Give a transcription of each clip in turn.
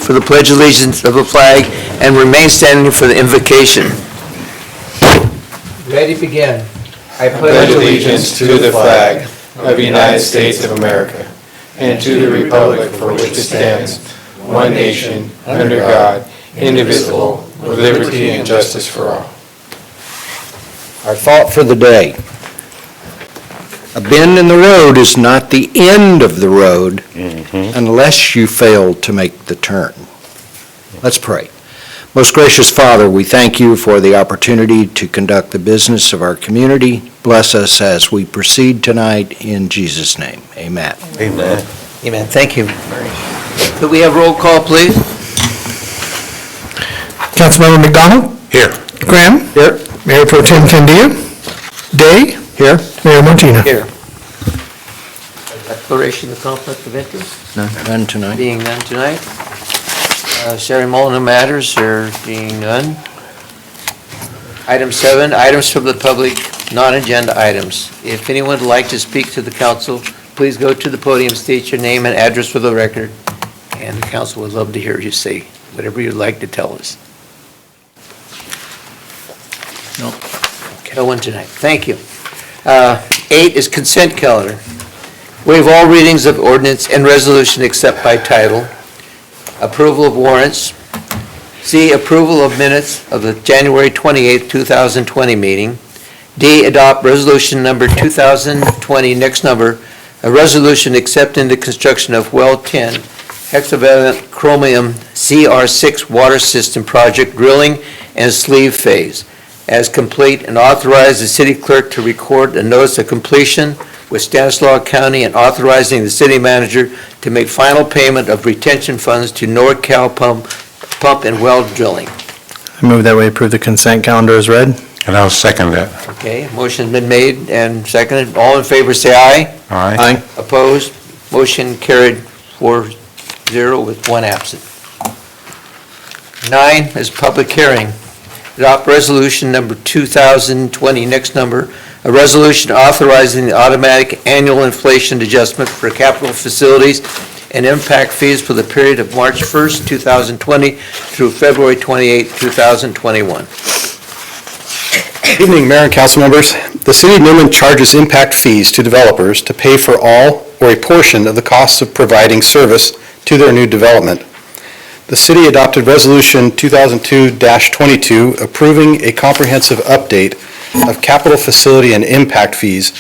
for the Pledge of Allegiance of the flag and remain standing for the invocation. Ready, begin. I pledge allegiance to the flag of the United States of America and to the republic for which it stands, one nation, under God, indivisible, with liberty and justice for all. Our thought for the day. A bend in the road is not the end of the road unless you fail to make the turn. Let's pray. Most gracious Father, we thank you for the opportunity to conduct the business of our community. Bless us as we proceed tonight in Jesus' name. Amen. Amen. Amen. Thank you. Could we have roll call, please? Councilmember McDonald? Here. Graham? Here. Mayor Pro Tem Candia? Day? Here. Mayor Martina? Here. Declaration of conflict of interest? None tonight. Being none tonight. Ceremonial matters, there being none. Item 7, items from the public, non-agenda items. If anyone would like to speak to the council, please go to the podium, state your name and address for the record, and the council would love to hear you say whatever you'd like to tell us. No. No one tonight. Thank you. 8 is consent calendar. Waive all readings of ordinance and resolution except by title. Approval of warrants. C, approval of minutes of the January 28, 2020 meeting. D, adopt resolution number 2020, next number, a resolution accepting the construction of well 10 hexavalent chromium CR6 water system project drilling and sleeve phase as complete, and authorize the city clerk to record a notice of completion with Stanislaus County and authorizing the city manager to make final payment of retention funds to NorCal Pump and Well Drilling. I move that we approve the consent calendar as read. And I'll second that. Okay, motion's been made and seconded. All in favor, say aye. Aye. Opposed? Motion carried 4-0 with one absent. 9 is public hearing. Adopt resolution number 2020, next number, a resolution authorizing the automatic annual inflation adjustment for capital facilities and impact fees for the period of March 1st, 2020 through February 28, 2021. Evening, Mayor and Council members. The City of Newman charges impact fees to developers to pay for all or a portion of the costs of providing service to their new development. The city adopted Resolution 2002-22 approving a comprehensive update of capital facility and impact fees,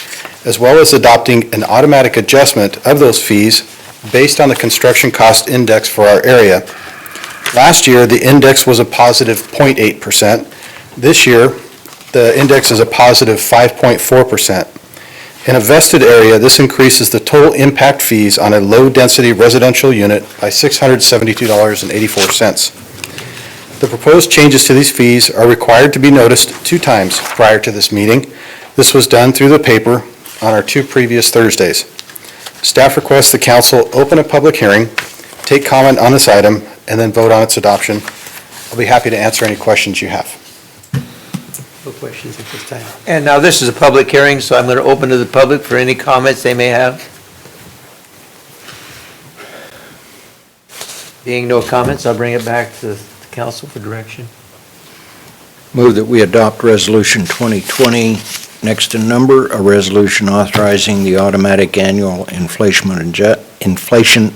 as well as adopting an automatic adjustment of those fees based on the construction cost index for our area. Last year, the index was a positive 0.8%. This year, the index is a positive 5.4%. In a vested area, this increases the total impact fees on a low-density residential unit by $672.84. The proposed changes to these fees are required to be noticed 2 times prior to this meeting. This was done through the paper on our 2 previous Thursdays. Staff requests the council open a public hearing, take comment on this item, and then vote on its adoption. I'll be happy to answer any questions you have. No questions at this time. And now this is a public hearing, so I'm going to open to the public for any comments they may have. Being no comments, I'll bring it back to the council for direction. Move that we adopt Resolution 2020, next in number, a resolution authorizing the automatic annual inflation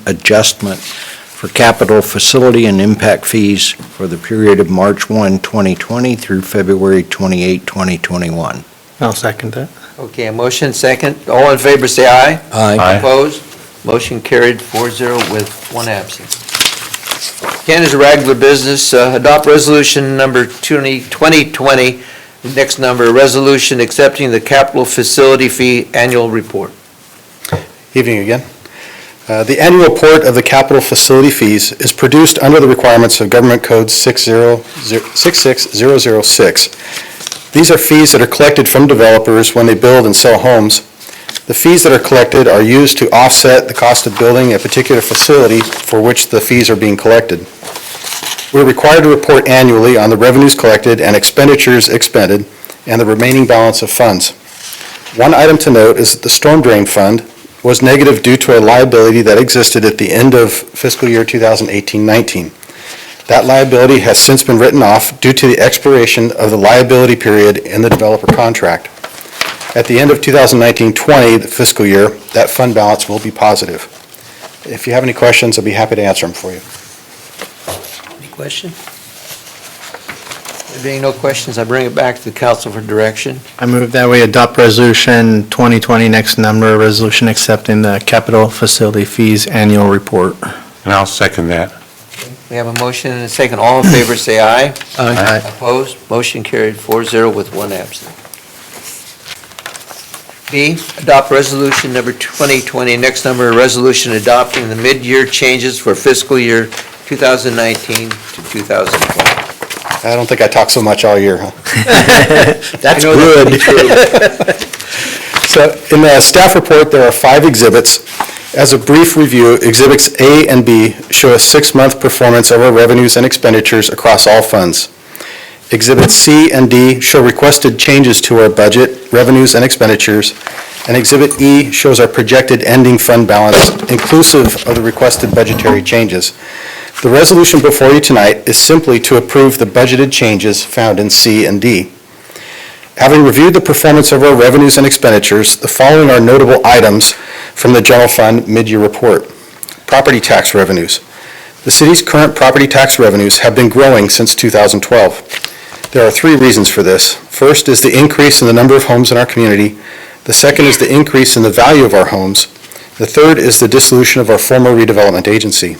adjustment for capital facility and impact fees for the period of March 1, 2020 through February 28, 2021. I'll second that. Okay, a motion second. All in favor, say aye. Aye. Opposed? Motion carried 4-0 with one absent. 10 is a regular business. Adopt resolution number 2020, next number, a resolution accepting the capital facility fee annual report. Evening again. The annual report of the capital facility fees is produced under the requirements of Government Code 66006. These are fees that are collected from developers when they build and sell homes. The fees that are collected are used to offset the cost of building a particular facility for which the fees are being collected. We're required to report annually on the revenues collected and expenditures expended and the remaining balance of funds. One item to note is that the storm drain fund was negative due to a liability that existed at the end of fiscal year 2018-19. That liability has since been written off due to the expiration of the liability period in the developer contract. At the end of 2019-20, the fiscal year, that fund balance will be positive. If you have any questions, I'll be happy to answer them for you. Any question? There being no questions, I bring it back to the council for direction. I move that we adopt Resolution 2020, next number, resolution accepting the capital facility fees annual report. And I'll second that. We have a motion and a second. All in favor, say aye. Aye. Opposed? Motion carried 4-0 with one absent. B, adopt resolution number 2020, next number, a resolution adopting the mid-year changes for fiscal year 2019 to 2020. I don't think I talked so much all year, huh? That's good. So in the staff report, there are 5 exhibits. As a brief review, Exhibits A and B show a 6-month performance of our revenues and expenditures across all funds. Exhibits C and D show requested changes to our budget, revenues, and expenditures, and Exhibit E shows our projected ending fund balance inclusive of the requested budgetary changes. The resolution before you tonight is simply to approve the budgeted changes found in C and D. Having reviewed the performance of our revenues and expenditures, the following are notable items from the general fund mid-year report. Property tax revenues. The city's current property tax revenues have been growing since 2012. There are 3 reasons for this. First is the increase in the number of homes in our community. The second is the increase in the value of our homes. The third is the dissolution of our former redevelopment agency.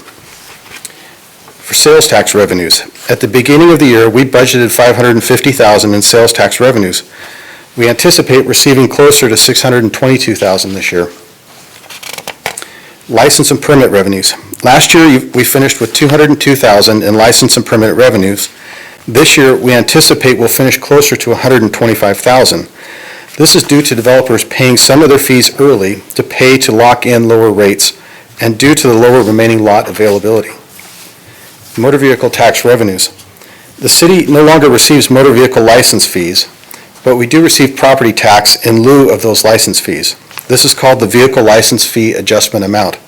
For sales tax revenues, at the beginning of the year, we budgeted $550,000 in sales tax revenues. We anticipate receiving closer to $622,000 this year. License and permit revenues. Last year, we finished with $202,000 in license and permit revenues. This year, we anticipate we'll finish closer to $125,000. This is due to developers paying some of their fees early to pay to lock in lower rates and due to the lower remaining lot availability. Motor vehicle tax revenues. The city no longer receives motor vehicle license fees, but we do receive property tax in lieu of those license fees. This is called the vehicle license fee adjustment amount.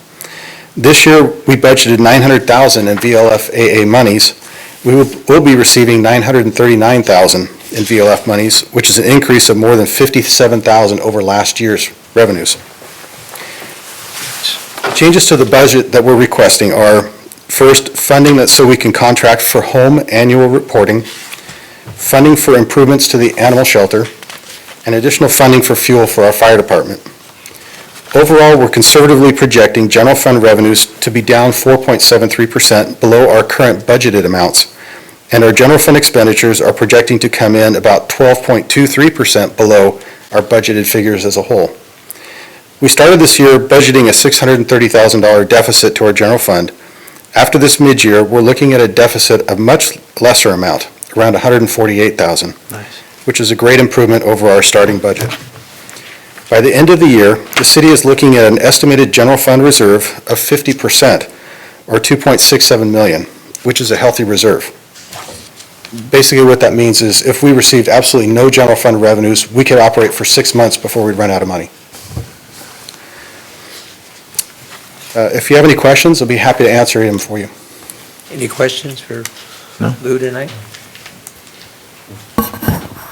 This year, we budgeted $900,000 in VLF-AA monies. We will be receiving $939,000 in VLF monies, which is an increase of more than $57,000 over last year's revenues. Changes to the budget that we're requesting are, first, funding that so we can contract for home annual reporting, funding for improvements to the animal shelter, and additional funding for fuel for our fire department. Overall, we're conservatively projecting general fund revenues to be down 4.73% below our current budgeted amounts, and our general fund expenditures are projecting to come in about 12.23% below our budgeted figures as a whole. We started this year budgeting a $630,000 deficit to our general fund. After this mid-year, we're looking at a deficit of much lesser amount, around $148,000, which is a great improvement over our starting budget. By the end of the year, the city is looking at an estimated general fund reserve of 50%, or $2.67 million, which is a healthy reserve. Basically what that means is if we received absolutely no general fund revenues, we could operate for 6 months before we'd run out of money. If you have any questions, I'll be happy to answer them for you. Any questions for No. Lou tonight?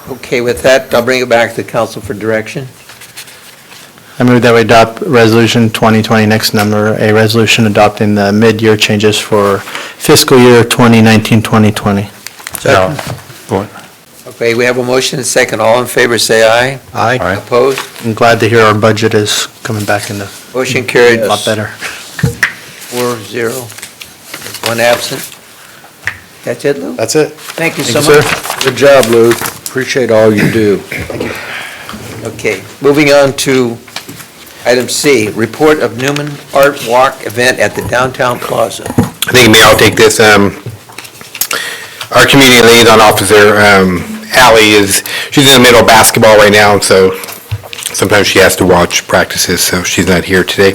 Okay, with that, I'll bring it back to the council for direction. I move that we adopt Resolution 2020, next number, a resolution adopting the mid-year changes for fiscal year 2019-2020. Now, go on. Okay, we have a motion and a second. All in favor, say aye. Aye. Aye. Opposed? I'm glad to hear our budget is coming back into Motion carried. a lot better. 4-0. One absent. That's it, Lou? That's it. Thank you so Thank you, much. sir. Good job, Lou. Appreciate all you do. Okay, moving on to item C, report of Newman Art Walk event at the downtown Plaza. Thank you, Mayor. I'll take this. Our community liaison officer, Allie, she's in the middle of basketball right now, so sometimes she has to watch practices, so she's not here today.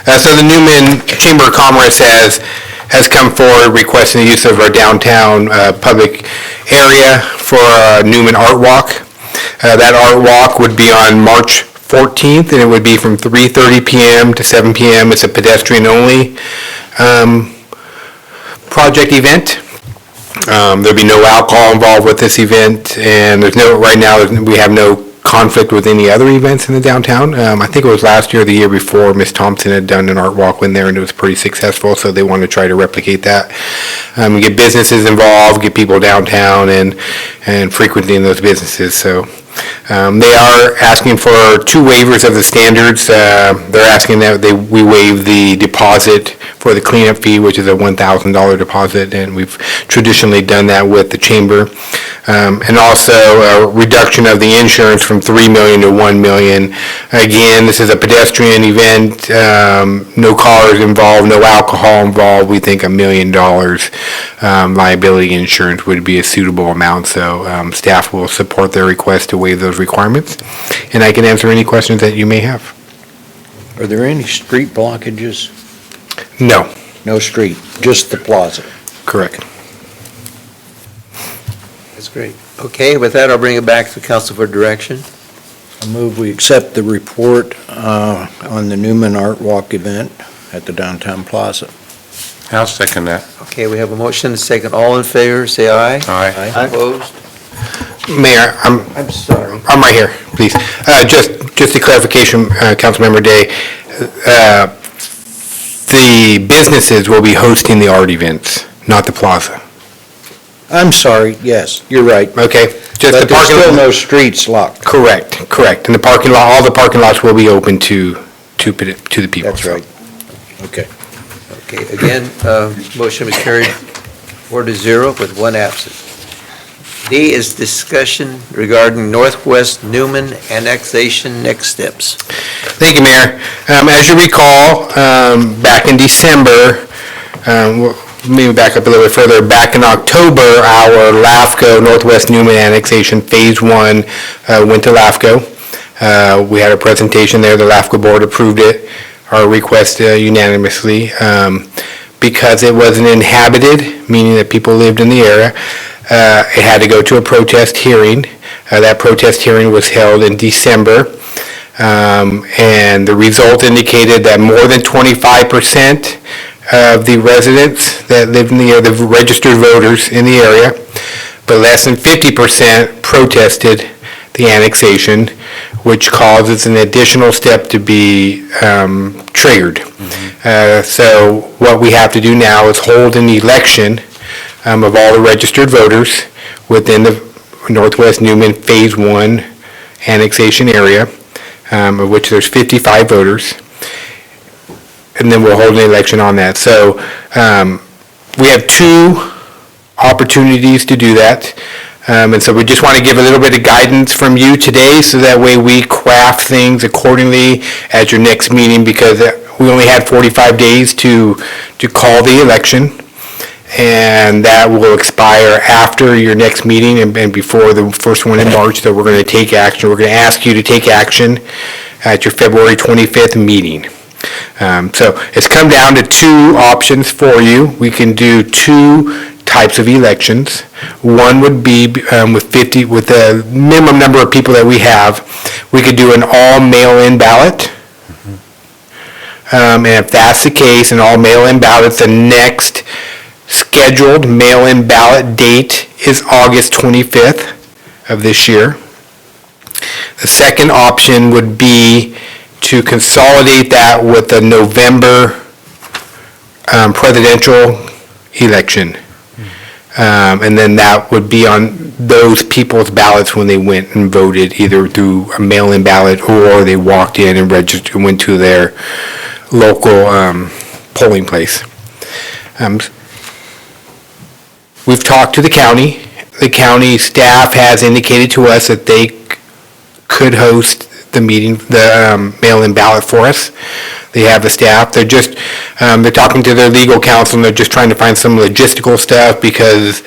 So the Newman Chamber of Commerce has come forward requesting the use of our downtown public area for a Newman Art Walk. That art walk would be on March 14th, and it would be from 3:30 p.m. to 7 p.m. It's a pedestrian-only project event. There'll be no alcohol involved with this event, and right now, we have no conflict with any other events in the downtown. I think it was last year or the year before, Miss Thompson had done an art walk in there, and it was pretty successful, so they want to try to replicate that. Get businesses involved, get people downtown and frequenting those businesses, so. They are asking for 2 waivers of the standards. They're asking that we waive the deposit for the cleanup fee, which is a $1,000 deposit, and we've traditionally done that with the chamber. And also a reduction of the insurance from $3 million to $1 million. Again, this is a pedestrian event, no cars involved, no alcohol involved. We think $1 million liability insurance would be a suitable amount, so staff will support their request to waive those requirements. And I can answer any questions that you may have. Are there any street blockages? No, No street, just the plaza. correct. That's great. Okay, with that, I'll bring it back to the council for direction. I move we accept the report on the Newman Art Walk event at the downtown plaza. I'll second that. Okay, we have a motion, and a second. All in favor, say aye. Aye. Opposed? Mayor, I'm sorry. I'm right here, please. Just a clarification, Councilmember Day. The businesses will be hosting the art events, not the plaza. I'm sorry, yes, you're right. Okay? Just the But there's parking still lot. no streets locked. Correct. And the parking lot, all the parking lots will be open to the people. That's right. Okay. Okay, again, motion was carried 4-0 with 1 absent. D is discussion regarding Northwest Newman annexation next steps. Thank you, Mayor. As you recall, back in December, maybe back up a little bit further, back in October, our LAFCO, Northwest Newman Annexation Phase 1 went to LAFCO. We had a presentation there, the LAFCO board approved it, our request unanimously. Because it wasn't inhabited, meaning that people lived in the area, it had to go to a protest hearing. That protest hearing was held in December. And the result indicated that more than 25% of the residents that lived in the area, the registered voters in the area, but less than 50% protested the annexation, which causes an additional step to be triggered. So what we have to do now is hold an election of all the registered voters within the Northwest Newman Phase 1 annexation area, of which there's 55 voters, and then we'll hold an election on that. So we have 2 opportunities to do that. And so we just want to give a little bit of guidance from you today, so that way we craft things accordingly at your next meeting, because we only had 45 days to call the election, and that will expire after your next meeting and before the first one in March, that we're going to take action. We're going to ask you to take action at your February 25th meeting. So it's come down to 2 options for you. We can do 2 types of elections. One would be with the minimum number of people that we have, we could do an all mail-in ballot. And if that's the case, an all mail-in ballot, the next scheduled mail-in ballot date is August 25th of this year. The second option would be to consolidate that with the November presidential election. And then that would be on those people's ballots when they went and voted, either through a mail-in ballot or they walked in and registered, went to their local polling place. We've talked to the county. The county staff has indicated to us that they could host the meeting, the mail-in ballot for us. They have the staff. They're just, they're talking to their legal counsel, and they're just trying to find some logistical stuff, because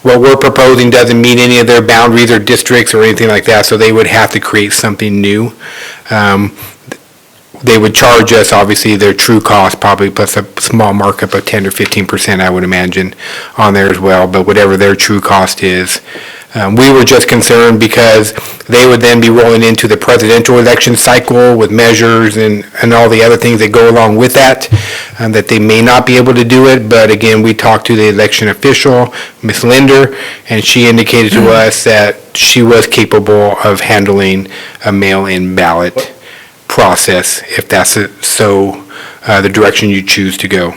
what we're proposing doesn't meet any of their boundaries or districts or anything like that, so they would have to create something new. They would charge us, obviously, their true cost, probably plus a small markup of 10 or 15%, I would imagine, on there as well. But whatever their true cost is, We were just concerned because they would then be rolling into the presidential election cycle with measures and all the other things that go along with that, that they may not be able to do it. But again, we talked to the election official, Ms. Linder, and she indicated to us that she was capable of handling a mail-in ballot process if that's the direction you choose to go.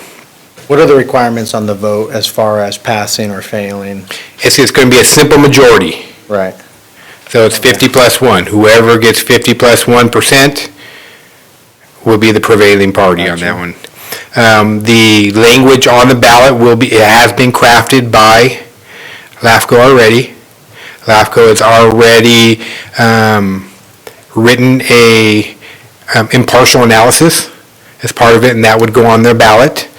What are the requirements on the vote as far as passing or failing? It's going to be a simple majority. Right. So it's 50 plus 1. Whoever gets 50 plus 1% will be the prevailing party on that one. The language on the ballot it has been crafted by LAFCO already. LAFCO has already written a impartial analysis as part of it, and that would go on their ballot.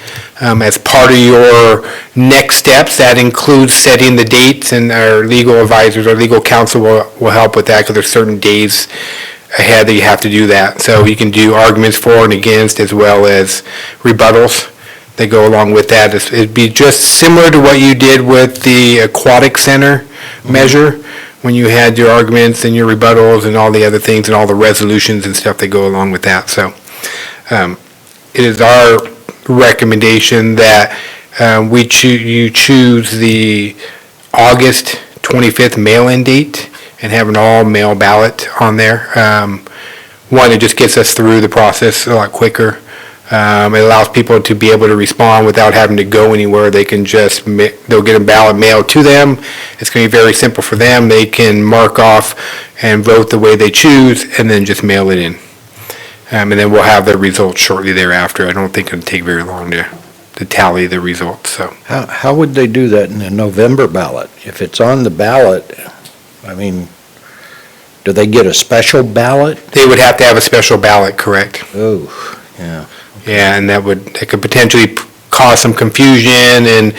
As part of your next steps, that includes setting the dates, and our legal advisors, our legal counsel will help with that, because there's certain days ahead that you have to do that. So you can do arguments for and against, as well as rebuttals that go along with that. It'd be just similar to what you did with the aquatic center measure, when you had your arguments and your rebuttals and all the other things and all the resolutions and stuff that go along with that. So it is our recommendation that you choose the August 25th mail-in date and have an all-mail ballot on there. One, it just gets us through the process a lot quicker. It allows people to be able to respond without having to go anywhere. They can they'll get a ballot mailed to them. It's going to be very simple for them. They can mark off and vote the way they choose and then just mail it in. And then we'll have the results shortly thereafter. I don't think it'll take very long to tally the results, so. How would they do that in a November ballot? If it's on the ballot, I mean, do they get a special ballot? They would have to have a special ballot, correct? Oh, yeah. Yeah, and that could potentially cause some confusion, and,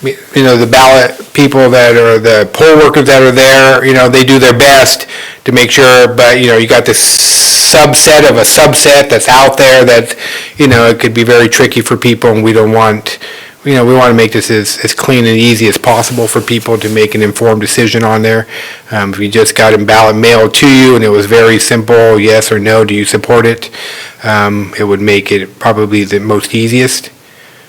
the ballot people that are the poll workers that are there, they do their best to make sure, but, you got this subset of a subset that's out there that, it could be very tricky for people, and we don't want, we want to make this as clean and easy as possible for people to make an informed decision on there. If you just got a ballot mailed to you and it was very simple, yes or no, do you support it? It would make it probably the most easiest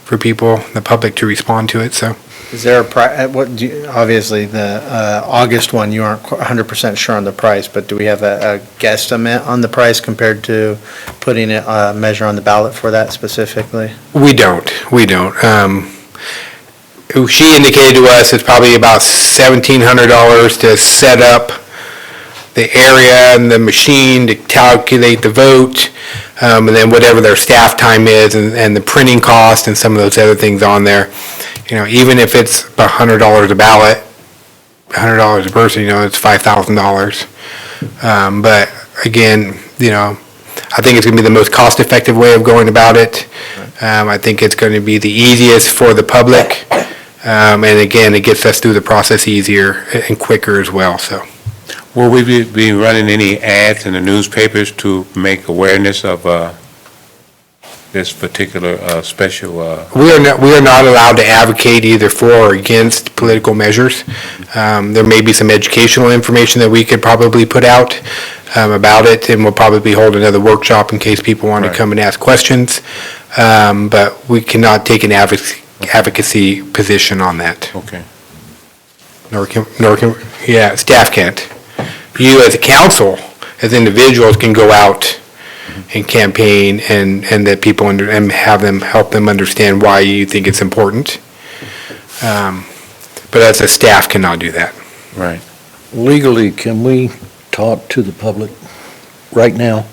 for people, the public, to respond to it, so. Is there obviously the August one, you aren't 100% sure on the price, but do we have a guesstimate on the price compared to putting a measure on the ballot for that specifically? We don't. She indicated to us it's probably about $1,700 to set up the area and the machine to calculate the vote, and then whatever their staff time is and the printing cost and some of those other things on there. Even if it's $100 a ballot, $100 a person, it's $5,000. But again, I think it's going to be the most cost-effective way of going about it. I think it's going to be the easiest for the public. And again, it gets us through the process easier and quicker as well, so. Will we be running any ads in the newspapers to make awareness of this particular special? We are not allowed to advocate either for or against political measures. There may be some educational information that we could probably put out about it, and we'll probably hold another workshop in case people want to come and ask questions. But we cannot take an advocacy position on that. Okay. Nor can, staff can't. You as a council, as individuals, can go out and campaign and that people and help them understand why you think it's important. But as a staff cannot do that. Right. Legally, can we talk to the public right now?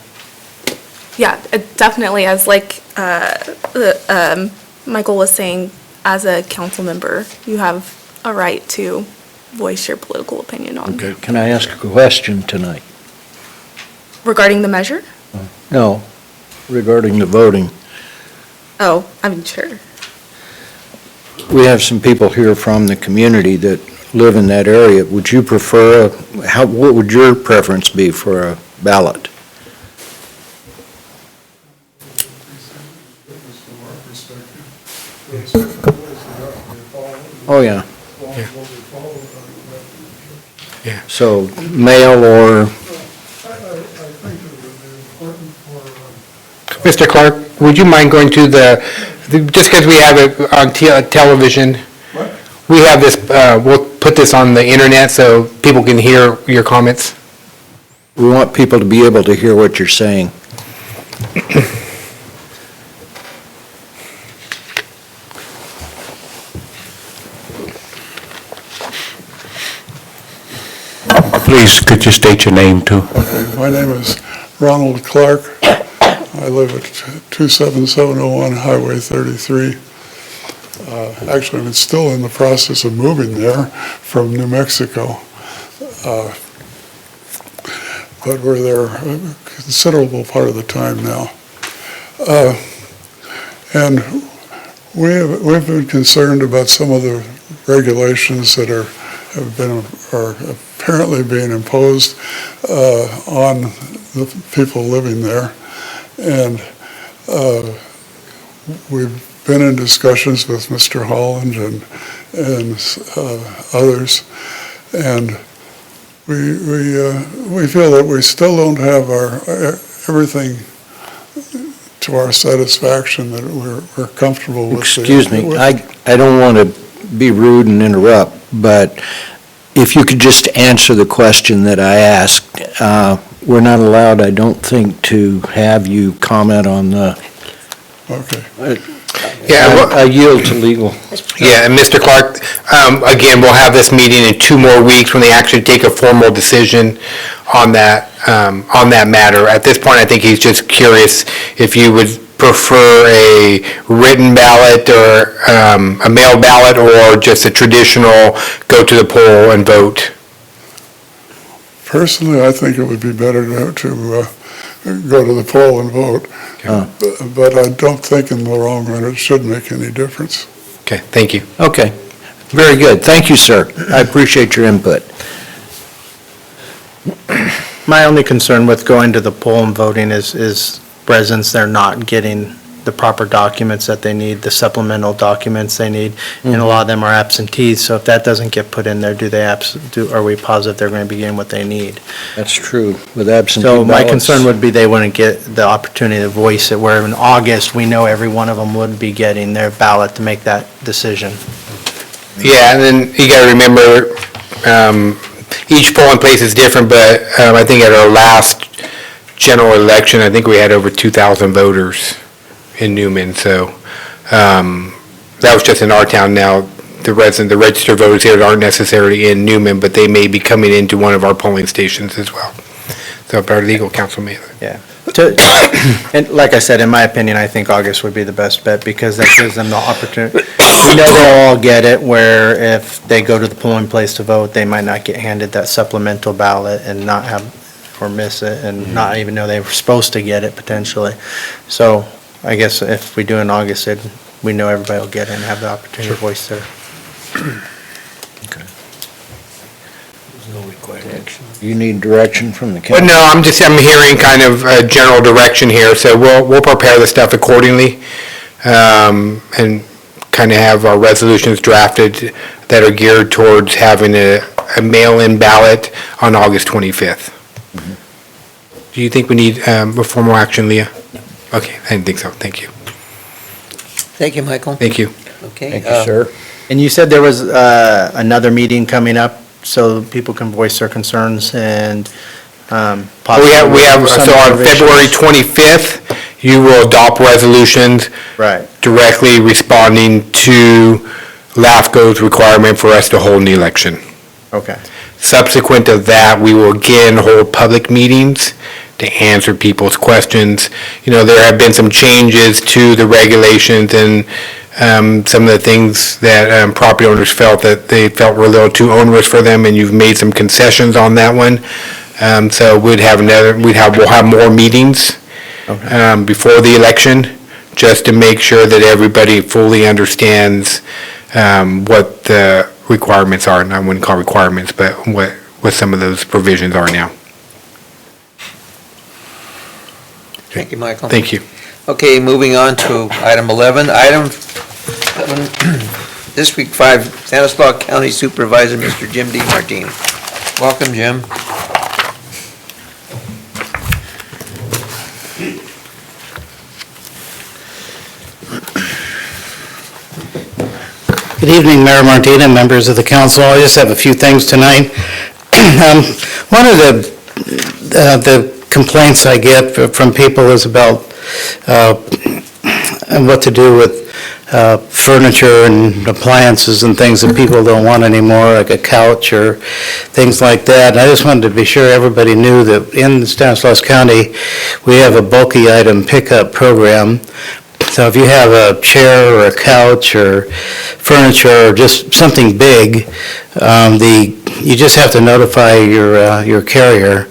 Yeah, definitely, as Michael was saying, as a council member, you have a right to voice your political opinion on. Okay, can I ask a question tonight? Regarding the measure? No, regarding the voting. Oh, sure. We have some people here from the community that live in that area. Would you prefer, what would your preference be for a ballot? From our perspective, Oh, yeah. So mail or, Mr. Clark, would you mind going to just because we have it on television, we have this, we'll put this on the internet so people can hear your comments. we want people to be able to hear what you're saying. Please, could you state your name too? My name is Ronald Clark. I live at 27701 Highway 33. Actually, I'm still in the process of moving there from New Mexico. But we're there a considerable part of the time now. And we've been concerned about some of the regulations that are apparently being imposed on the people living there. And we've been in discussions with Mr. Holland and others, and we feel that we still don't have everything to our satisfaction, that we're comfortable with. Excuse me, I don't want to be rude and interrupt, but if you could just answer the question that I asked. We're not allowed, I don't think, to have you comment on the, Okay. Yeah, I yield to legal. yeah, and Mr. Clark, again, we'll have this meeting in 2 more weeks when they actually take a formal decision on that matter. At this point, I think he's just curious if you would prefer a written ballot or a mail ballot, or just a traditional go to the poll and vote. Personally, I think it would be better to go to the poll and vote. But I don't think in the long run it should make any difference. Okay, thank you. Okay, very good. Thank you, sir. I appreciate your input. My only concern with going to the poll and voting is residents, they're not getting the proper documents that they need, the supplemental documents they need, and a lot of them are absentees, so if that doesn't get put in there, are we positive they're going to be getting what they need? That's true, with absentee So my ballots. concern would be they wouldn't get the opportunity to voice it, where in August, we know every one of them would be getting their ballot to make that decision. Yeah, and then you gotta remember, each polling place is different, but I think at our last general election, I think we had over 2,000 voters in Newman, so that was just in our town. Now, the registered voters here aren't necessarily in Newman, but they may be coming into one of our polling stations as well. So our legal counsel may. Yeah. And like I said, in my opinion, I think August would be the best bet, because that gives them the opportunity. We know they'll all get it, where if they go to the polling place to vote, they might not get handed that supplemental ballot and not have, or miss it, and not even know they were supposed to get it potentially. So I guess if we do in August, we know everybody will get it and have the opportunity to voice their. You need direction from the But council? no, I'm hearing kind of a general direction here, so we'll prepare the stuff accordingly, and kind of have our resolutions drafted that are geared towards having a mail-in ballot on August 25th. Do you think we need a formal action, Leah? Okay, I didn't think so, thank you. Thank you, Michael. Thank you. Okay. Thank you, sir. And you said there was another meeting coming up, so people can voice their concerns and possibly. We have, some so on provisions. February 25th, you will adopt resolutions Right. directly responding to LAFCO's requirement for us to hold the election. Okay. Subsequent to that, we will again hold public meetings to answer people's questions. You know, there have been some changes to the regulations and some of the things that property owners felt that they felt were a little too onerous for them, and you've made some concessions on that one. So we'll have more meetings before the election, just to make sure that everybody fully understands what the requirements are. And I wouldn't call requirements, but what some of those provisions are now. Thank you, Michael. Thank you. Okay, moving on to item 11. Item 11, District 5, Stanislaus County Supervisor, Mr. Jim D. Martini. Welcome, Jim. Good evening, Mayor Martina, members of the council. I just have a few things tonight. One of the complaints I get from people is about what to do with furniture and appliances and things that people don't want anymore, like a couch or things like that. And I just wanted to be sure everybody knew that in Stanislaus County, we have a bulky item pickup program. So if you have a chair or a couch or furniture or just something big, you just have to notify your carrier.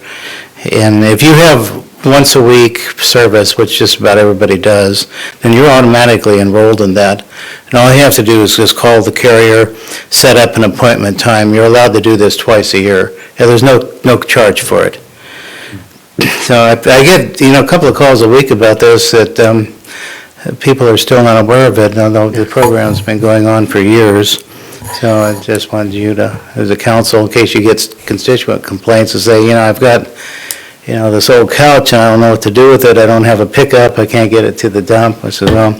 And if you have once a week service, which just about everybody does, then you're automatically enrolled in that. And all you have to do is just call the carrier, set up an appointment time. You're allowed to do this twice a year. And there's no charge for it. So I get, a couple of calls a week about this that people are still not aware of it, although the program's been going on for years. So I just wanted you to, as a council, in case you get constituent complaints, to say, I've got, this old couch, and I don't know what to do with it. I don't have a pickup. I can't get it to the dump. I said, well,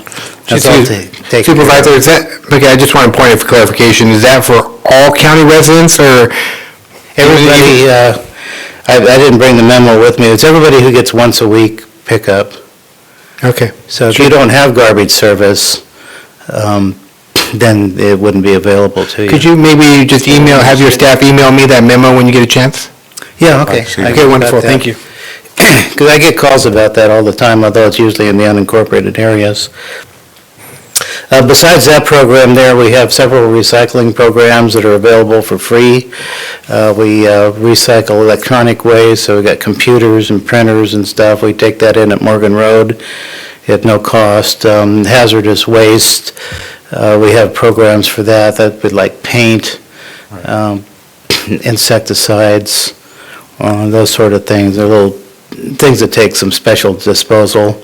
that's all take. Supervisor, is that, okay, I just want to point out for clarification, is that for all county residents, or? Everybody, I didn't bring the memo with me. It's everybody who gets once a week pickup. Okay. So if you don't have garbage service, then it wouldn't be available to you. Could you maybe just have your staff email me that memo when you get a chance? Yeah, okay. Okay, wonderful, thank you. Because I get calls about that all the time, although it's usually in the unincorporated areas. Besides that program there, we have several recycling programs that are available for free. We recycle electronic waste, so we got computers and printers and stuff. We take that in at Morgan Road at no cost. Hazardous waste, we have programs for that. That would like paint, insecticides, those sort of things. They're little things that take some special disposal.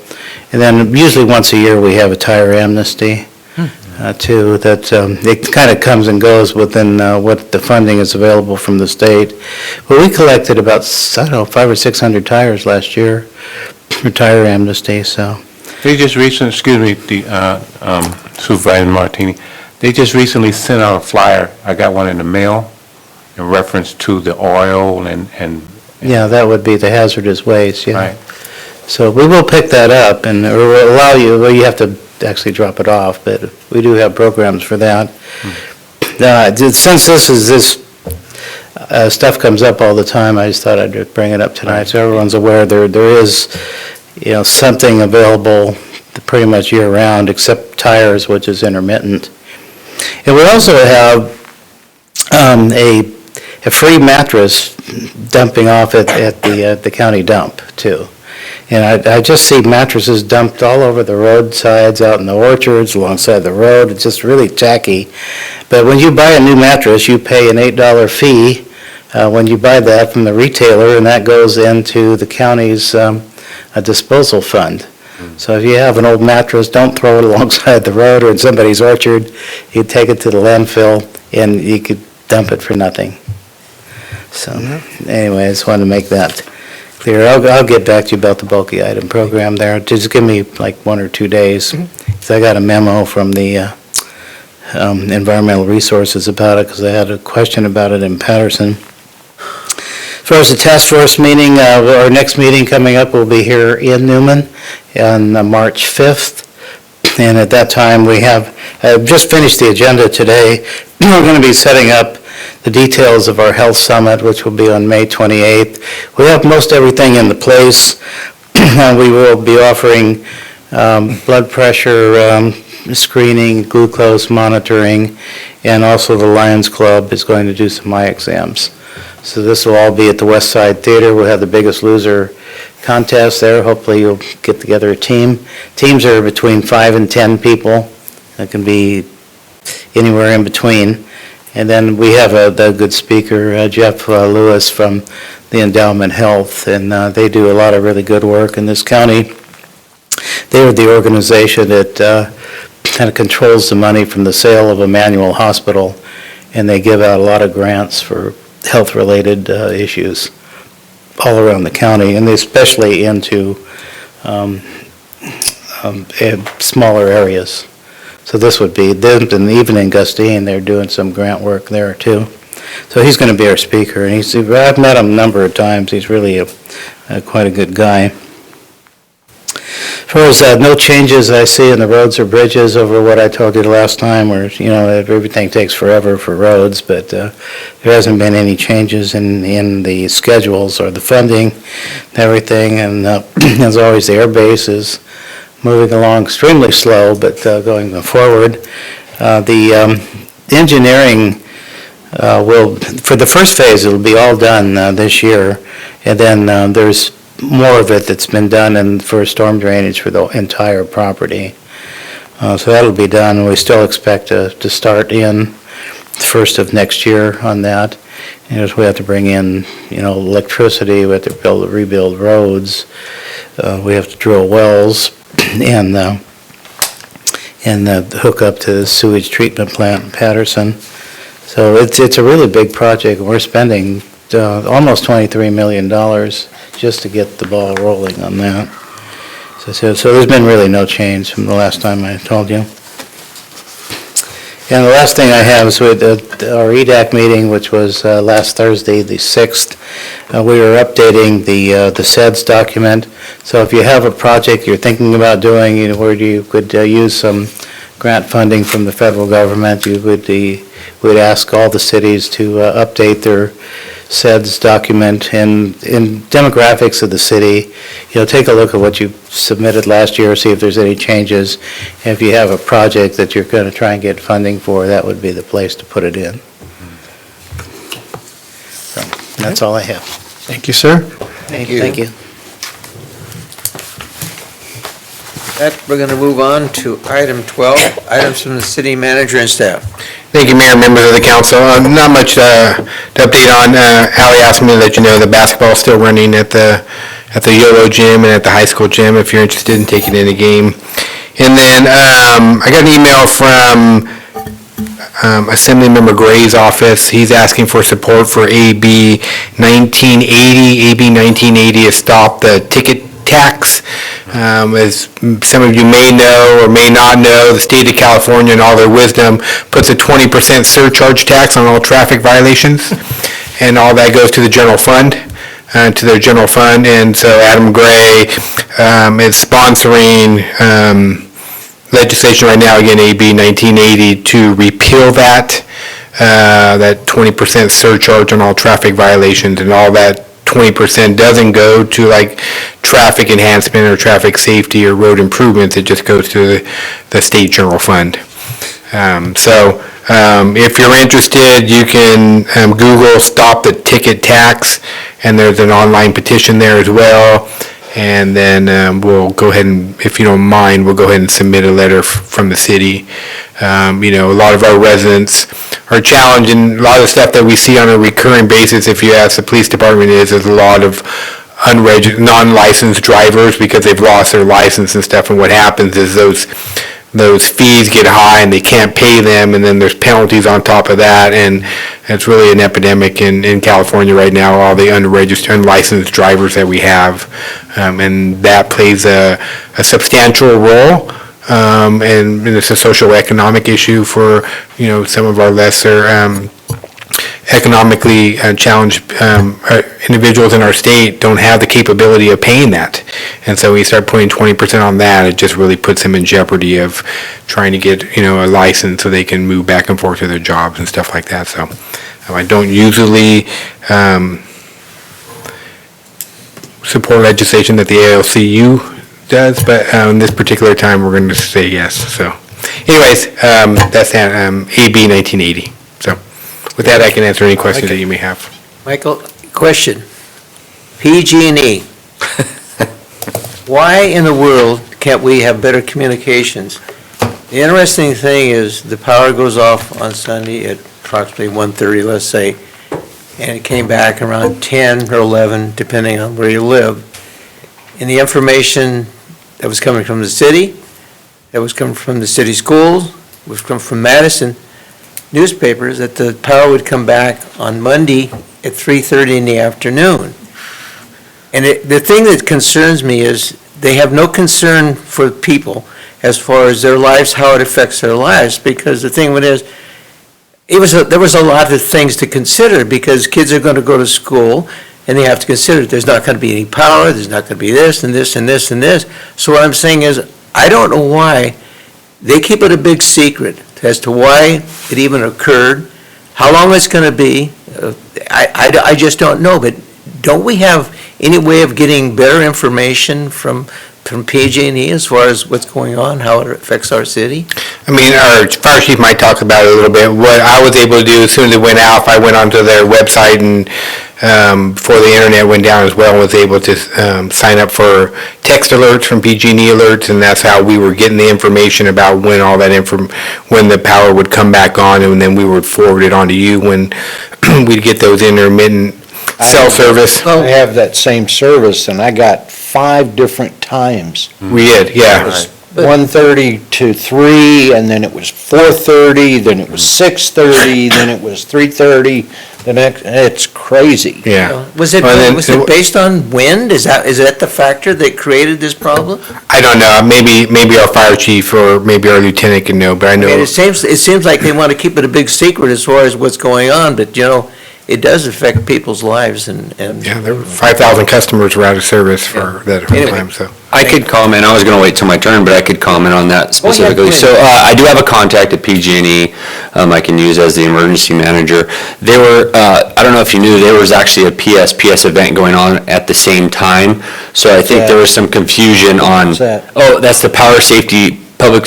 And then usually once a year, we have a tire amnesty, too, that it kind of comes and goes within what the funding is available from the state. But we collected about, 500 or 600 tires last year for tire amnesty, so. They just recently, Supervisor Martini, they just recently sent out a flyer. I got one in the mail in reference to the oil and. Yeah, that would be the hazardous waste, yeah. Right. So we will pick that up and we'll allow you, well, you have to actually drop it off, but we do have programs for that. Since this stuff comes up all the time, I just thought I'd bring it up tonight so everyone's aware there is, something available pretty much year-round except tires, which is intermittent. And we also have a free mattress dumping off at the county dump, too. And I just see mattresses dumped all over the roadsides, out in the orchards, alongside the road. It's just really tacky. But when you buy a new mattress, you pay an $8 fee when you buy that from the retailer, and that goes into the county's disposal fund. So if you have an old mattress, don't throw it alongside the road or in somebody's orchard. You take it to the landfill, and you could dump it for nothing. So anyway, I just wanted to make that clear. I'll get back to you about the bulky item program there. Just give me like 1 or 2 days. So I got a memo from the environmental resources about it because I had a question about it in Patterson. As far as the task force meeting, our next meeting coming up will be here in Newman on March 5th. And at that time, we have just finished the agenda today. We're going to be setting up the details of our health summit, which will be on May 28th. We have most everything in the place. We will be offering blood pressure screening, glucose monitoring, and also the Lions Club is going to do some eye exams. So this will all be at the West Side Theater. We'll have the Biggest Loser contest there. Hopefully you'll get together a team. Teams are between 5 and 10 people. It can be anywhere in between. And then we have a good speaker, Jeff Lewis from the Endowment Health, and they do a lot of really good work in this county. They are the organization that kind of controls the money from the sale of Emmanuel Hospital, and they give out a lot of grants for health-related issues all around the county, and especially into smaller areas. So this would be, and even in Gustine, they're doing some grant work there too. So he's going to be our speaker, and I've met him a number of times. He's really quite a good guy. As far as no changes I see in the roads or bridges over what I told you the last time, where, everything takes forever for roads, but there hasn't been any changes in the schedules or the funding and everything, and as always, the air base is moving along extremely slow, but going forward. The engineering for the first phase, it'll be all done this year, and then there's more of it that's been done for storm drainage for the entire property. So that'll be done, and we still expect to start in the first of next year on that. And we have to bring in, electricity, we have to rebuild roads, we have to drill wells, and hook up to the sewage treatment plant in Patterson. So it's a really big project, and we're spending almost $23 million just to get the ball rolling on that. So there's been really no change from the last time I told you. And the last thing I have is with our Edac meeting, which was last Thursday, the 6th. We were updating the SEDS document. So if you have a project you're thinking about doing, where you could use some grant funding from the federal government, we'd ask all the cities to update their SEDS document and in demographics of the city. Take a look at what you submitted last year, see if there's any changes. And if you have a project that you're going to try and get funding for, that would be the place to put it in. So that's all I have. Thank you, sir. Thank you. Thank you. We're going to move on to item 12, items from the city manager and staff. Thank you, Mayor, members of the council. Not much to update on. Ally asked me to let you know the basketball is still running at the YOLO gym and at the high school gym if you're interested in taking in a game. And then I got an email from Assemblymember Gray's office. He's asking for support for AB 1980. AB 1980 is stop the ticket tax. As some of you may know or may not know, the state of California, in all their wisdom, puts a 20% surcharge tax on all traffic violations, and all that goes to the general fund, to their general fund. And so Adam Gray is sponsoring legislation right now, again, AB 1980, to repeal that 20% surcharge on all traffic violations, and all that 20% doesn't go to like traffic enhancement or traffic safety or road improvements. It just goes to the state general fund. If you're interested, you can Google "Stop the Ticket Tax," and there's an online petition there as well. And then we'll go ahead and, if you don't mind, we'll go ahead and submit a letter from the city. A lot of our residents are challenged, and a lot of the stuff that we see on a recurring basis, if you ask the police department, is a lot of non-licensed drivers because they've lost their license and stuff. And what happens is those fees get high and they can't pay them, and then there's penalties on top of that, and it's really an epidemic in California right now, all the unregistered, unlicensed drivers that we have, and that plays a substantial role, and it's a social economic issue for some of our lesser economically challenged individuals in our state don't have the capability of paying that. And so we start putting 20% on that, it just really puts them in jeopardy of trying to get, a license so they can move back and forth to their jobs and stuff like that. So I don't usually support legislation that the ALCU does, but in this particular time, we're going to say yes. So anyways, that's AB 1980. So with that, I can answer any questions that you may have. Michael, question. PG&E. Why in the world can't we have better communications? The interesting thing is the power goes off on Sunday at approximately 1:30, let's say, and it came back around 10 or 11, depending on where you live. And the information that was coming from the city, that was coming from the city schools, was coming from Madison, newspapers that the power would come back on Monday at 3:30 in the afternoon. And the thing that concerns me is they have no concern for people as far as their lives, how it affects their lives, because the thing is, there was a lot of things to consider, because kids are going to go to school, and they have to consider there's not going to be any power, there's not going to be this and this and this and this. So what I'm saying is, I don't know why they keep it a big secret as to why it even occurred, how long it's going to be. I just don't know, but don't we have any way of getting better information from PG&E as far as what's going on, how it affects our city? I mean, our fire chief might talk about it a little bit. What I was able to do as soon as it went out, I went onto their website and before the internet went down as well, was able to sign up for text alerts from PG&E alerts, and that's how we were getting the information about when all that when the power would come back on, and then we would forward it on to you when we'd get those intermittent cell service. I have that same service, and I got 5 different times. We did, yeah. It was 1:30 to 3, and then it was 4:30, then it was 6:30, then it was 3:30, the next, it's crazy. Yeah. Was it based on wind? Is that the factor that created this problem? I don't know, maybe our fire chief or maybe our lieutenant can know, but I know. It seems like they want to keep it a big secret as far as what's going on, but, it does affect people's lives and. Yeah, there were 5,000 customers were out of service for that whole Anyway. time, so. I could comment, I was going to wait till my turn, but I could comment on that specifically. please. So I do have a contact at PG&E I can use as the emergency manager. They were, I don't know if you knew, there was actually a PS event going on at the same time. So I think there was some confusion on. What's that? Oh, that's the public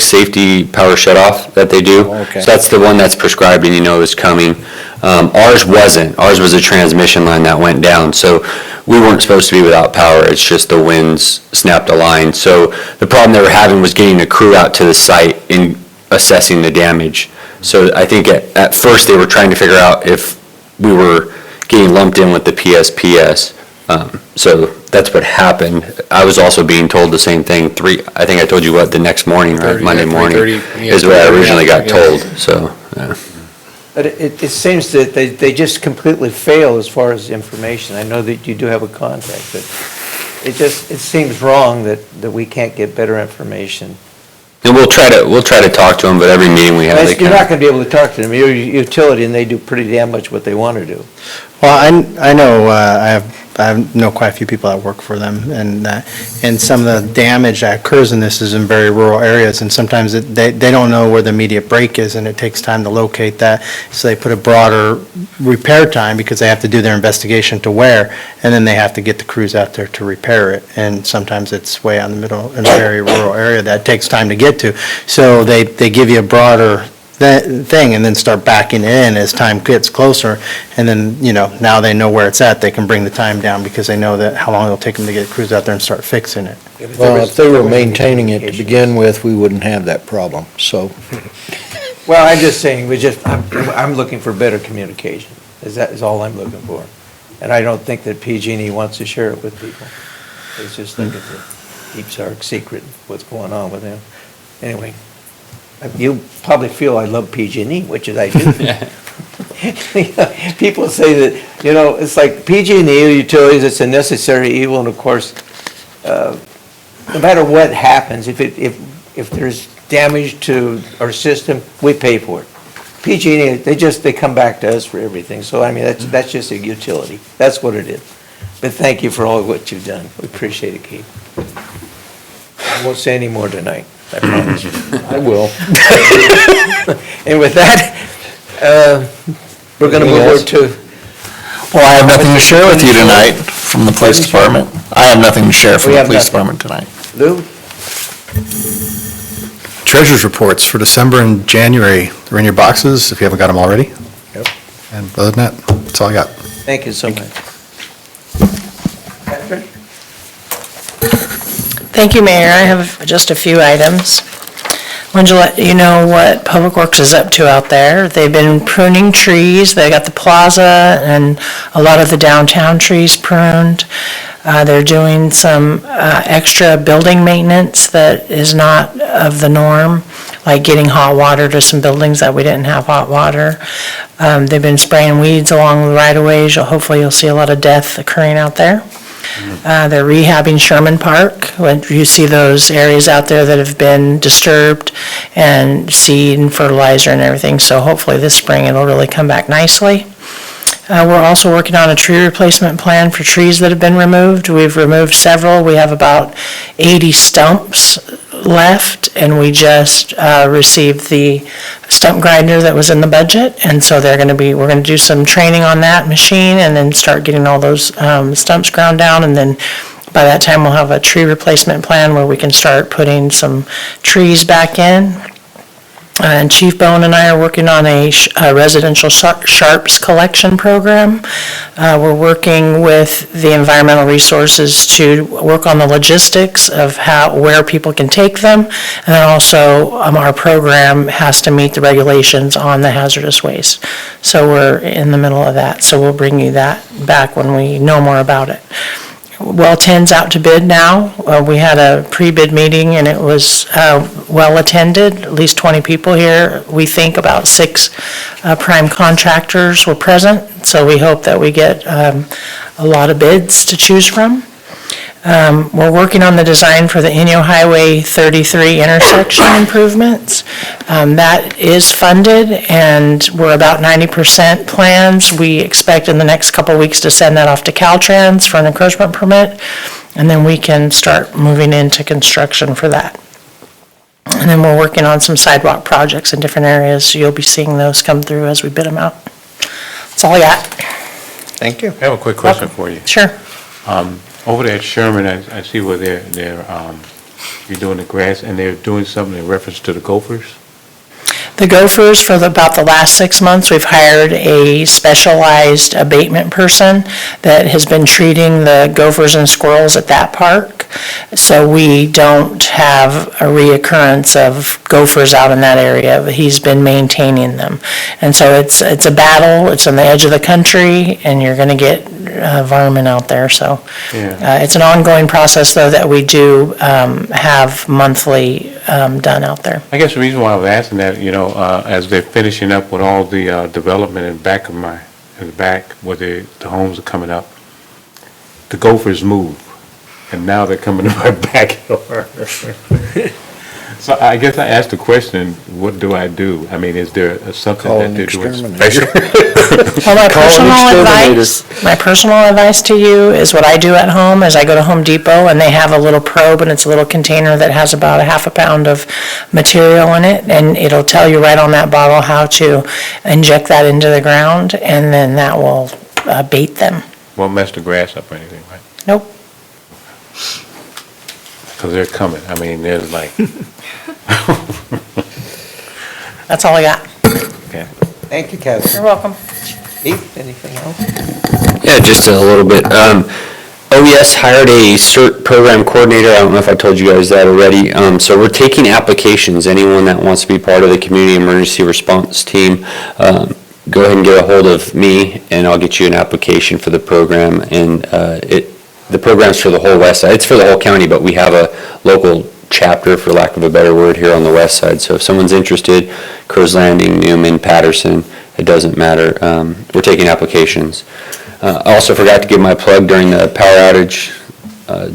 safety power shutoff that they do. Oh, okay. So that's the one that's prescribed and is coming. Ours wasn't. Ours was a transmission line that went down. So we weren't supposed to be without power. It's just the winds snapped a line. So the problem they were having was getting a crew out to the site and assessing the damage. So I think at first they were trying to figure out if we were getting lumped in with the PSPS. So that's what happened. I was also being told the same thing. I think I told you the next morning, right? Monday morning 3:30, yeah, is what I originally got 3:30, told, so, yeah. But it seems that they just completely fail as far as information. I know that you do have a contact, but it seems wrong that we can't get better information. And we'll try to talk to them, but every meeting we have, they You're not kind going to be able to talk to them. You're a utility, and they do pretty damn much what they want to do. Well, I know, I know quite a few people that work for them, and some of the damage that occurs in this is in very rural areas, and sometimes they don't know where the immediate break is, and it takes time to locate that, so they put a broader repair time, because they have to do their investigation to where, and then they have to get the crews out there to repair it, and sometimes it's way out in the middle, in a very rural area that takes time to get to, so they give you a broader thing and then start backing in as time gets closer, and then, now they know where it's at, they can bring the time down because they know that how long it'll take them to get crews out there and start fixing it. Well, if they were maintaining it to begin with, we wouldn't have that problem, so. Well, I'm just saying, I'm looking for better communication. Is all I'm looking for. And I don't think that PG&E wants to share it with people. It's just like it's a deep, dark secret, what's going on with them. Anyway, you probably feel I love PG&E, which is I do. People say that, it's like PG&E utilities, it's a necessary evil, and of course, no matter what happens, if there's damage to our system, we pay for it. PG&E, they come back to us for everything, so I mean, that's just a utility. That's what it is. But thank you for all of what you've done. We appreciate it, Keith. I won't say any more tonight, I promise you. I will. And with that, we're going to move over to, Well, I have nothing to share with you tonight from the police department. I have nothing to share from We the have police nothing. department tonight. Lou? Treasurer's reports for December and January, they're in your boxes if you haven't got them already. Yep. And other than that, that's all I got. Thank you so much. Catherine? Thank you, Mayor. I have just a few items. Wanted to let you know what Public Works is up to out there. They've been pruning trees. They got the plaza and a lot of the downtown trees pruned. They're doing some extra building maintenance that is not of the norm. like getting hot water to some buildings that we didn't have hot water. They've been spraying weeds along the right-of-ways. Hopefully you'll see a lot of death occurring out there. They're rehabbing Sherman Park. When you see those areas out there that have been disturbed, and seed and fertilizer and everything, so hopefully this spring it'll really come back nicely. We're also working on a tree replacement plan for trees that have been removed. We've removed several. We have about 80 stumps left, and we just received the stump grinder that was in the budget, and so we're going to do some training on that machine and then start getting all those stumps ground down, and then by that time we'll have a tree replacement plan where we can start putting some trees back in. And Chief Bone and I are working on a residential sharps collection program. We're working with the environmental resources to work on the logistics of where people can take them. And then also our program has to meet the regulations on the hazardous waste. So we're in the middle of that. So we'll bring you that back when we know more about it. Well 10's out to bid now. We had a pre-bid meeting and it was well attended, at least 20 people here. We think about 6 prime contractors were present, so we hope that we get a lot of bids to choose from. We're working on the design for the Inyo Highway 33 intersection improvements. That is funded and we're about 90% plans. We expect in the next couple of weeks to send that off to Caltrans for an encroachment permit, and then we can start moving into construction for that. And then we're working on some sidewalk projects in different areas, so you'll be seeing those come through as we bid them out. That's all I got. Thank you. I have a quick question for you. Sure. Over there at Sherman, I see where you're doing the grass, and they're doing something in reference to the gophers? The gophers, for about the last 6 months, we've hired a specialized abatement person that has been treating the gophers and squirrels at that park. So we don't have a reoccurrence of gophers out in that area. He's been maintaining them. And so it's a battle. It's on the edge of the country, and you're going to get varmint out there. So it's an ongoing process, though, that we do have monthly done out there. I guess the reason why I was asking that, as they're finishing up with all the development in the back where the homes are coming up, the gophers move, and now they're coming to my backyard. So I guess I asked the question, what do I do? I mean, is there something that they're doing special? Well, my personal advice to you is what I do at home is I go to Home Depot and they have a little probe, and it's a little container that has about a half a pound of material in it, and it'll tell you right on that bottle how to inject that into the ground, and then that will bait them. Won't mess the grass up or anything, right? Nope. Because they're coming. I mean, there's like... That's all I got. Okay. Thank you, Kevin. You're welcome. Steve, anything else? Yeah, just a little bit. OES hired a Cert program coordinator. I don't know if I told you guys that already. So we're taking applications. Anyone that wants to be part of the community emergency response team, go ahead and get a hold of me, and I'll get you an application for the program. And the program's for the whole west side. It's for the whole county, but we have a local chapter, for lack of a better word, here on the west side. So if someone's interested, Cruz Landing, Newman, Patterson, it doesn't matter. We're taking applications. I also forgot to give my plug during the power outage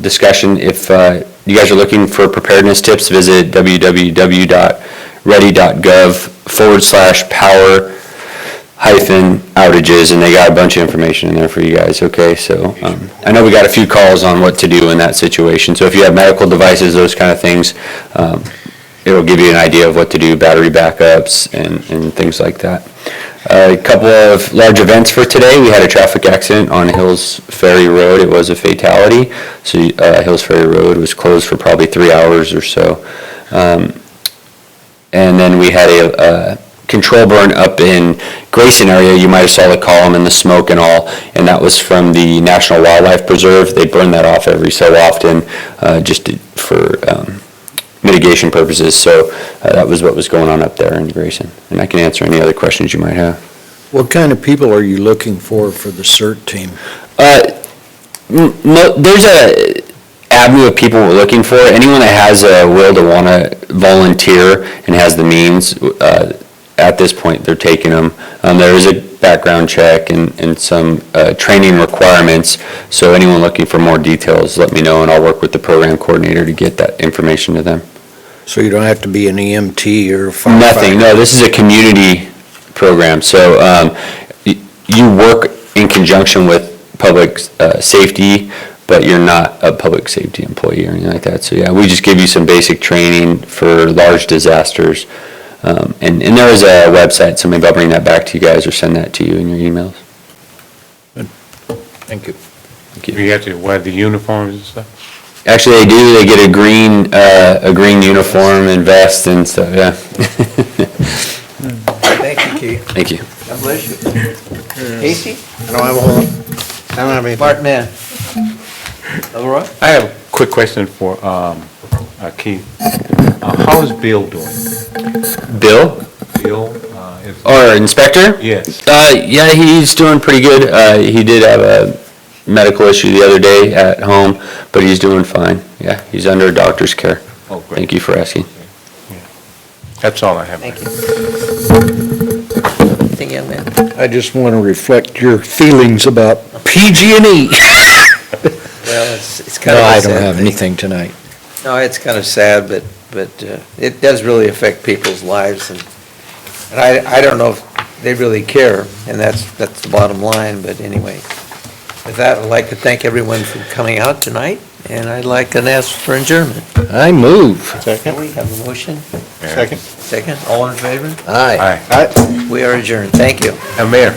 discussion. If you guys are looking for preparedness tips, visit www.ready.gov/power-outages, and they got a bunch of information in there for you guys, okay? So I know we got a few calls on what to do in that situation. So if you have medical devices, those kind of things, it'll give you an idea of what to do, battery backups and things like that. A couple of large events for today. We had a traffic accident on Hills Ferry Road. It was a fatality. So Hills Ferry Road was closed for probably 3 hours or so. And then we had a control burn up in Grayson area. You might have saw the column and the smoke and all, and that was from the National Wildlife Preserve. They burn that off every so often just for mitigation purposes. So that was what was going on up there in Grayson. And I can answer any other questions you might have. What kind of people are you looking for the CERT team? There's a avenue of people we're looking for. Anyone that has a will to want to volunteer and has the means, at this point, they're taking them. There is a background check and some training requirements, so anyone looking for more details, let me know, and I'll work with the program coordinator to get that information to them. So you don't have to be an EMT or a firefighter? Nothing, no, this is a community program, so you work in conjunction with public safety, but you're not a public safety employee or anything like that. So yeah, we just give you some basic training for large disasters. And there is a website, so maybe I'll bring that back to you guys or send that to you in your emails. Thank you. You have to wear the uniforms and stuff? Actually, they do, they get a green uniform and vest and stuff, yeah. Thank you, Keith. Thank you. God bless you. Casey? I don't have a whole, I don't have anything. Mark Man? Leroy? I have a quick question for Keith. How is Bill doing? Bill? Bill? Our inspector? Yes. Yeah, he's doing pretty good. He did have a medical issue the other day at home, but he's doing fine. Yeah, he's under doctor's care. Oh, great. Thank you for asking. That's all I have. Thank you. Anything, young man? I just want to reflect your feelings about PG&E. Well, it's kind No, of a I sad don't have thing. anything tonight. No, it's kind of sad, but it does really affect people's lives, and I don't know if they really care, and that's the bottom line, but anyway. With that, I'd like to thank everyone for coming out tonight, and I'd like to ask for adjournment. I move. Can we have a motion? Second. Second, all in favor? Aye. Aye. We are adjourned, thank you. Mayor,